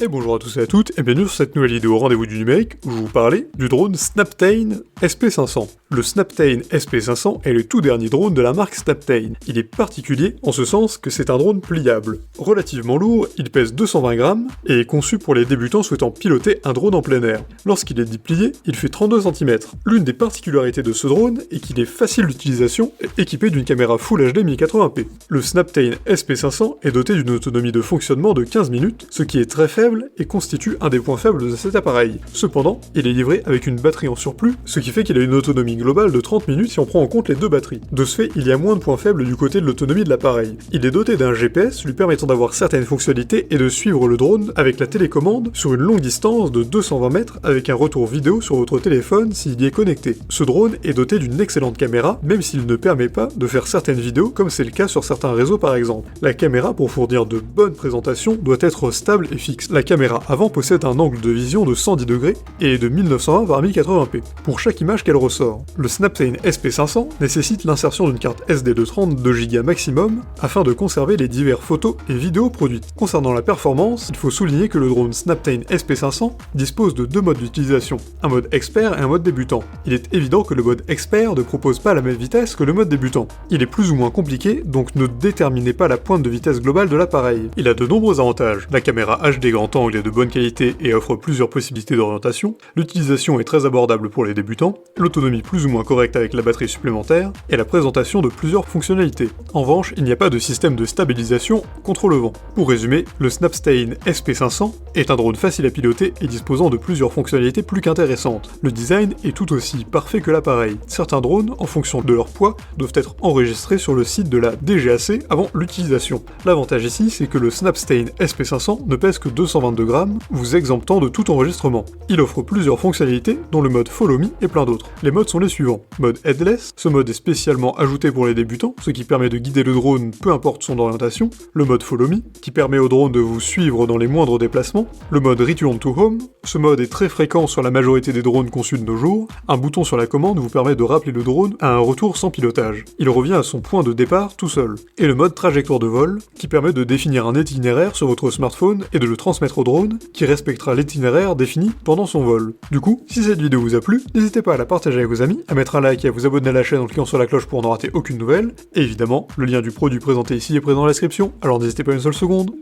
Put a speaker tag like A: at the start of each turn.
A: Et bonjour à tous et à toutes, et bienvenue sur cette nouvelle vidéo Rendez-vous du numérique où je vais vous parler du drone Snaptain SP500. Le Snaptain SP500 est le tout dernier drone de la marque Snaptain. Il est particulier en ce sens que c'est un drone pliable. Relativement lourd, il pèse 220 grammes et est conçu pour les débutants souhaitant piloter un drone en plein air. Lorsqu'il est déplié, il fait 32 cm. L'une des particularités de ce drone est qu'il est facile d'utilisation et équipé d'une caméra Full HD 1080p. Le Snaptain SP500 est doté d'une autonomie de fonctionnement de 15 minutes, ce qui est très faible et constitue un des points faibles de cet appareil. Cependant, il est livré avec une batterie en surplus, ce qui fait qu'il a une autonomie globale de 30 minutes si on prend en compte les deux batteries. De ce fait, il y a moins de points faibles du côté de l'autonomie de l'appareil. Il est doté d'un GPS lui permettant d'avoir certaines fonctionnalités et de suivre le drone avec la télécommande sur une longue distance de 220 mètres avec un retour vidéo sur votre téléphone s'il y est connecté. Ce drone est doté d'une excellente caméra, même s'il ne permet pas de faire certaines vidéos comme c'est le cas sur certains réseaux par exemple. La caméra, pour fournir de bonnes présentations, doit être stable et fixe. La caméra avant possède un angle de vision de 110 degrés et de 1920 par 1080p pour chaque image qu'elle ressort. Le Snaptain SP500 nécessite l'insertion d'une carte SD de 32 Go maximum afin de conserver les diverses photos et vidéos produites. Concernant la performance, il faut souligner que le drone Snaptain SP500 dispose de deux modes d'utilisation, un mode expert et un mode débutant. Il est évident que le mode expert ne propose pas la même vitesse que le mode débutant. Il est plus ou moins compliqué, donc ne déterminez pas la pointe de vitesse globale de l'appareil. Il a de nombreux avantages. La caméra HD grand angle est de bonne qualité et offre plusieurs possibilités d'orientation, l'utilisation est très abordable pour les débutants, l'autonomie plus ou moins correcte avec la batterie supplémentaire, et la présentation de plusieurs fonctionnalités. En revanche, il n'y a pas de système de stabilisation contre le vent. Pour résumer, le Snaptain SP500 est un drone facile à piloter et disposant de plusieurs fonctionnalités plus qu'intéressantes. Le design est tout aussi parfait que l'appareil. Certains drones, en fonction de leur poids, doivent être enregistrés sur le site de la DGAC avant l'utilisation. L'avantage ici, c'est que le Snaptain SP500 ne pèse que 222 grammes, vous exemptant de tout enregistrement. Il offre plusieurs fonctionnalités, dont le mode Follow Me et plein d'autres. Les modes sont les suivants. Mode Headless, ce mode est spécialement ajouté pour les débutants, ce qui permet de guider le drone peu importe son orientation. Le mode Follow Me, qui permet au drone de vous suivre dans les moindres déplacements. Le mode Return to Home, ce mode est très fréquent sur la majorité des drones conçus de nos jours. Un bouton sur la commande vous permet de rappeler le drone à un retour sans pilotage. Il revient à son point de départ tout seul. Et le mode Trajectoire de vol, qui permet de définir un itinéraire sur votre smartphone et de le transmettre au drone, qui respectera l'itinéraire défini pendant son vol. Du coup, si cette vidéo vous a plu, n'hésitez pas à la partager avec vos amis, à mettre un like et à vous abonner à la chaîne en cliquant sur la cloche pour ne rater aucune nouvelle, et évidemment, le lien du produit présenté ici est présent dans la description, alors n'hésitez pas une seule seconde.